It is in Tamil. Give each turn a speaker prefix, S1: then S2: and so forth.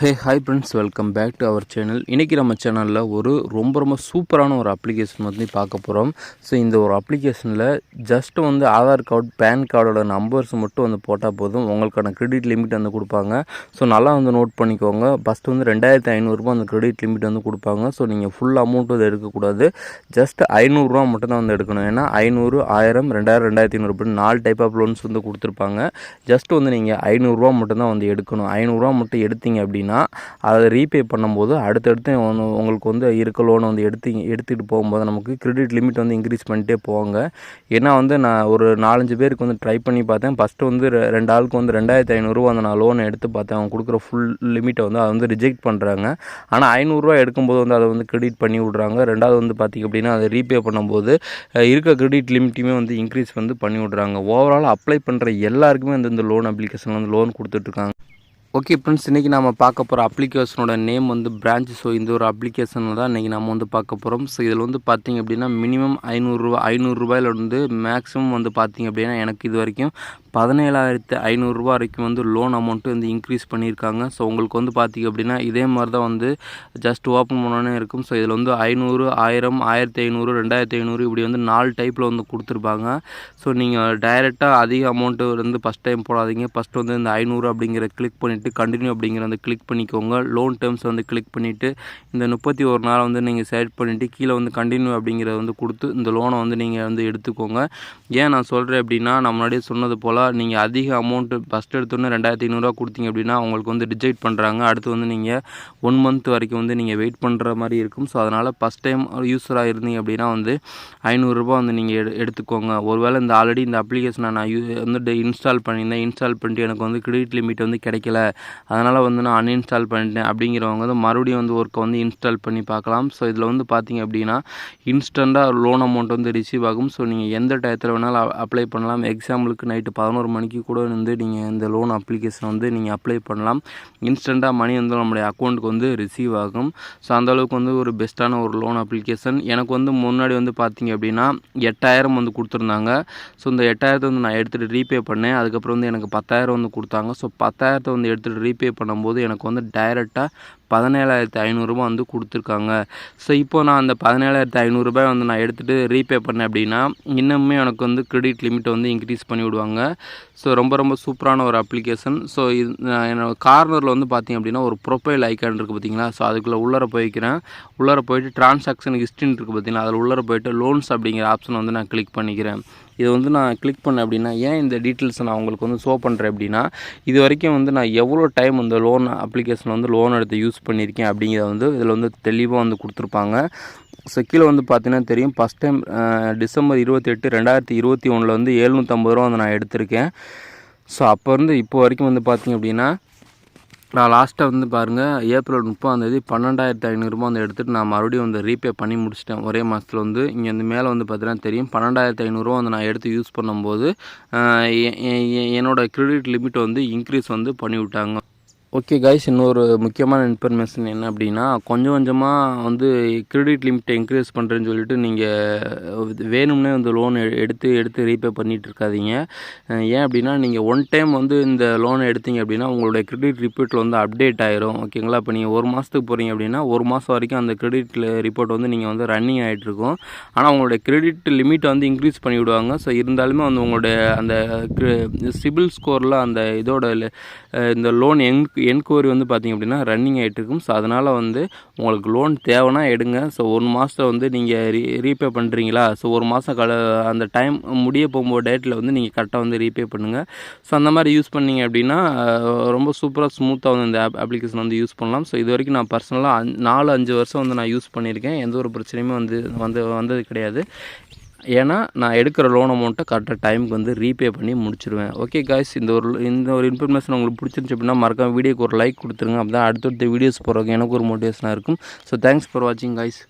S1: Hi friends, welcome back to our channel. இன்றைக்கி நம்ம சேனலில் ரொம்ப சூப்பரான ஒரு அப்ளிகேஷன் வந்து பார்க்க போகிறோம். ஸோ இந்த ஒரு அப்ளிகேஷனில் ஜஸ்ட்டு வந்து ஆதார் கார்டு, பேன் கார்டோட நம்பர்ஸ் மட்டும் வந்து போட்டால் போதும், உங்களுக்கான கிரெடிட் லிமிட் வந்து கொடுப்பாங்க. ஸோ நல்லா வந்து நோட் பண்ணிக்கோங்க. ஃபஸ்ட்டு வந்து 2500 அந்த கிரெடிட் லிமிட் வந்து கொடுப்பாங்க. ஸோ நீங்கள் ஃபுல் அமௌண்ட் வந்து எடுக்கக்கூடாது. ஜஸ்ட் 500 மட்டும் வந்து எடுக்கணும். ஏன்னா 500, 1000, 2000, 2500 இப்படி 4 டைப் ஆஃப் லோன்ஸ் வந்து கொடுத்துருப்பாங்க. ஜஸ்ட் வந்து நீங்கள் 500 மட்டும்தான் வந்து எடுக்கணும். 500 மட்டும் எடுத்தீங்க அப்படின்னா அதை ரீபே பண்ணும்போது அடுத்தடுத்து உங்களுக்கு வந்து இருக்க லோனை வந்து எடுத்துகிட்டு போகும்போது நமக்கு கிரெடிட் லிமிட் வந்து இன்க்ரீஸ் பண்ணிட்டே போவாங்க. ஏன்னா வந்து நான் ஒரு 4-5 பேருக்கு வந்து ட்ரை பண்ணி பார்த்தேன். ஃபஸ்ட்டு வந்து 2 ஆளுக்கு வந்து 2500 வந்து நான் லோனை எடுத்து பார்த்தேன். அவங்க கொடுக்குற ஃபுல் லிமிட்டை வந்து அதை வந்து ரிஜெக்ட் பண்ணுறாங்க. ஆனால் 500 எடுக்கும்போது வந்து அதை வந்து கிரெடிட் பண்ணி விட்றாங்க. ரெண்டாவது வந்து பார்த்திங்க அப்படின்னா அதை ரீபே பண்ணும்போது இருக்க கிரெடிட் லிமிட்டையுமே வந்து இன்க்ரீஸ் வந்து பண்ணி விட்றாங்க. ஓவரால் அப்ளை பண்ணுற எல்லாருக்குமே வந்து இந்த லோன் அப்ளிகேஷன் வந்து லோன் கொடுத்துட்ருக்காங்க. ஓகே ஃப்ரெண்ட்ஸ், இன்றைக்கி நம்ம பார்க்க போகிற அப்ளிகேஷனோட நேம் வந்து பிரான்ச். ஸோ இந்த ஒரு அப்ளிகேஷனில் தான் இன்றைக்கி நம்ம வந்து பார்க்க போகிறோம். ஸோ இதில் வந்து பார்த்திங்க அப்படின்னா மினிமம் 500 வந்து மேக்ஸிமம் வந்து பார்த்திங்க அப்படின்னா எனக்கு இது வரைக்கும் 17,500 வரைக்கும் வந்து லோன் அமௌண்ட்டு வந்து இன்க்ரீஸ் பண்ணியிருக்காங்க. ஸோ உங்களுக்கு வந்து பார்த்திங்க அப்படின்னா இதே மாதிரி தான் வந்து ஜஸ்ட் ஓப்பன் பண்ணோன்னே இருக்கும். ஸோ இதில் வந்து 500, 1000, 1500, 2500 இப்படி வந்து 4 டைப்பில் வந்து கொடுத்துருப்பாங்க. ஸோ நீங்கள் டைரெக்டாக அதிக அமௌண்ட்டு வந்து ஃபஸ்ட் டைம் போடாதீங்க. ஃபஸ்ட்டு வந்து இந்த 500 அப்படிங்கிற கிளிக் பண்ணிவிட்டு கண்டினியூ அப்படிங்கிற வந்து கிளிக் பண்ணிக்கோங்க. லோன் டேர்ம்ஸ் வந்து கிளிக் பண்ணிவிட்டு இந்த 31 நாள் வந்து நீங்கள் செலக்ட் பண்ணிவிட்டு கீழே வந்து கண்டினியூ அப்படிங்கிறத வந்து கொடுத்து இந்த லோனை வந்து நீங்கள் வந்து எடுத்துக்கோங்க. ஏன் நான் சொல்கிறேன் அப்படின்னா, நான் முன்னாடியே சொன்னது போல் நீங்கள் அதிக அமௌண்ட்டு ஃபஸ்ட் எடுத்தோன்னே 2500 கொடுத்தீங்க அப்படின்னா உங்களுக்கு வந்து ரிஜெக்ட் பண்ணுறாங்க. அடுத்து வந்து நீங்கள் 1 மந்த் வரைக்கும் வந்து நீங்கள் வெயிட் பண்ணுற மாதிரி இருக்கும். ஸோ அதனால் ஃபஸ்ட் டைம் யூஸராக இருந்தீங்க அப்படின்னா வந்து 500 வந்து நீங்கள் எடுத்துக்கோங்க. ஒருவேளை இந்த ஆல்ரெடி இந்த அப்ளிகேஷனை நான் வந்து இன்ஸ்டால் பண்ணிட்டு எனக்கு வந்து கிரெடிட் லிமிட் வந்து கிடைக்கல, அதனால் வந்து நான் அன்இன்ஸ்டால் பண்ணிட்டேன் அப்படிங்கிறவங்க வந்து மறுபடியும் வந்து ஒர்க்கை வந்து இன்ஸ்டால் பண்ணி பார்க்கலாம். ஸோ இதில் வந்து பார்த்திங்க அப்படின்னா இன்ஸ்டண்ட்டாக லோன் அமௌண்ட் வந்து ரிசீவ் ஆகும். ஸோ நீங்கள் எந்த டயத்தில் வேணாலும் அப்ளை பண்ணலாம். எக்ஸாம்பிளுக்கு நைட்டு 11 மணிக்கு கூட வந்து நீங்கள் இந்த லோன் அப்ளிகேஷன் வந்து நீங்கள் அப்ளை பண்ணலாம். இன்ஸ்டண்ட்டாக மணி வந்து நம்மளுடைய அக்கௌண்ட்டுக்கு வந்து ரிசீவ் ஆகும். ஸோ அந்தளவுக்கு வந்து ஒரு பெஸ்ட்டான ஒரு லோன் அப்ளிகேஷன். எனக்கு வந்து முன்னாடி வந்து பார்த்திங்க அப்படின்னா 8000 வந்து கொடுத்துருந்தாங்க. ஸோ இந்த 8000 வந்து நான் எடுத்துகிட்டு ரீபே பண்ணேன். அதுக்கப்புறம் வந்து எனக்கு 10,000 வந்து கொடுத்தாங்க. ஸோ 10,000 வந்து எடுத்துகிட்டு ரீபே பண்ணும்போது எனக்கு வந்து டைரெக்டாக 17,500 வந்து கொடுத்துருக்காங்க. ஸோ இப்போ நான் அந்த 17,500 வந்து நான் எடுத்துகிட்டு ரீபே பண்ணேன் அப்படின்னா இன்னுமே எனக்கு வந்து கிரெடிட் லிமிட்டை வந்து இன்க்ரீஸ் பண்ணி விடுவாங்க. ஸோ ரொம்ப சூப்பரான ஒரு அப்ளிகேஷன். ஸோ இது என்னோட கார்னரில் வந்து பார்த்திங்க அப்படின்னா ஒரு ப்ரொஃபைல் ஐக்கான் இருக்குது பார்த்தீங்களா. ஸோ அதுக்குள்ளே உள்ளார போயிட்டு டிரான்சாக்ஷன் ஹிஸ்ட்ரின்னு இருக்குது பார்த்தீங்களா, அதில் உள்ளார போயிட்டு லோன்ஸ் அப்படிங்கிற ஆப்ஷனை வந்து நான் கிளிக் பண்ணிக்கிறேன். இது வந்து நான் கிளிக் பண்ணேன் அப்படின்னா ஏன் இந்த டீட்டெயில்ஸை நான் உங்களுக்கு வந்து ஷோ பண்ணுறேன் அப்படின்னா, இது வரைக்கும் வந்து நான் எவ்வளோ டைம் இந்த லோன் அப்ளிகேஷன் வந்து லோன் எடுத்து யூஸ் பண்ணியிருக்கேன் அப்படிங்கிறத வந்து இதில் வந்து தெளிவாக வந்து கொடுத்துருப்பாங்க. ஸோ கீழே வந்து பார்த்தீங்கன்னா தெரியும், ஃபஸ்ட் டைம் டிசம்பர் 28, 2021 வந்து 750 வந்து நான் எடுத்திருக்கேன். ஸோ அப்போ இருந்து இப்போ வரைக்கும் வந்து பார்த்திங்க அப்படின்னா நான் லாஸ்ட்டாக வந்து பாருங்கள் ஏப்ரல் 30 12,500 வந்து எடுத்துகிட்டு நான் மறுபடியும் வந்து ரீபே பண்ணி முடிச்சிட்டேன் ஒரே மாதத்தில். வந்து இங்கே வந்து மேலே வந்து பார்த்தீங்கன்னா தெரியும் 12,500 வந்து நான் எடுத்து யூஸ் பண்ணும்போது என்னோடய கிரெடிட் லிமிட் வந்து இன்க்ரீஸ் வந்து பண்ணிவிட்டாங்க. ஓகே கைஸ், இன்னொரு முக்கியமான இன்ஃபர்மேஷன் என்ன அப்படின்னா, கொஞ்சமாக வந்து கிரெடிட் லிமிட்டை இன்க்ரீஸ் பண்ணுறேன்னு சொல்லிட்டு நீங்கள் வேணும்னே வந்து லோன் எடுத்து ரீபே பண்ணிகிட்டு இருக்காதீங்க. ஏன் அப்படின்னா நீங்கள் ஒன் டைம் வந்து இந்த லோனை எடுத்தீங்க அப்படின்னா உங்களுடைய கிரெடிட் ரிப்போர்ட்டில் வந்து அப்டேட் ஆயிரும். ஓகேங்களா, இப்போ நீங்கள் 1 மாதத்துக்கு போகிறீங்க அப்படின்னா 1 மாதம் வரைக்கும் அந்த கிரெடிட் ரிப்போர்ட் வந்து நீங்கள் வந்து ரன்னிங் ஆகிட்ருக்கும். ஆனால் உங்களுடைய கிரெடிட் லிமிட்டை வந்து இன்க்ரீஸ் பண்ணி விடுவாங்க. ஸோ இருந்தாலுமே வந்து உங்களுடைய அந்த சிபில் ஸ்கோரில் அந்த இதோட இந்த லோன் என்கொயரி வந்து பார்த்திங்க அப்படின்னா ரன்னிங் ஆகிட்டு இருக்கும். ஸோ அதனால் வந்து உங்களுக்கு லோன் தேவைன்னா எடுங்க. ஸோ 1 மாதத்தை வந்து நீங்கள் ரீபே பண்ணுறீங்களா, ஸோ 1 மாதம் அந்த டைம் முடிய போகும்போது டேட்டில் வந்து நீங்கள் கரெக்டாக வந்து ரீபே பண்ணுங்கள். ஸோ அந்த மாதிரி யூஸ் பண்ணிங்க அப்படின்னா ரொம்ப சூப்பராக ஸ்மூத்தாக வந்து இந்த அப்ளிகேஷன் வந்து யூஸ் பண்ணலாம். ஸோ இது வரைக்கும் நான் பர்சனலாக 4-5 வருஷம் வந்து நான் யூஸ் பண்ணியிருக்கேன். எந்த ஒரு பிரச்சனையுமே வந்தது கிடையாது. ஏன்னா நான் எடுக்கிற லோன் அமௌண்ட்டை கரெக்டாக டைமுக்கு வந்து ரீபே பண்ணி முடிச்சிடுவேன். ஓகே காய்ஸ், இந்த ஒரு இன்ஃபர்மேஷன் உங்களுக்கு பிடிச்சிருந்துச்சு அப்படின்னா மறக்காம வீடியோக்கு ஒரு லைக் கொடுத்துருங்க. அப்போ தான் அடுத்தடுத்த வீடியோஸ் போடுறதுக்கு எனக்கு ஒரு மோட்டிவேஷனாக இருக்கும். ஸோ தேங்க்ஸ் ஃபார் வாட்சிங் காய்ஸ்.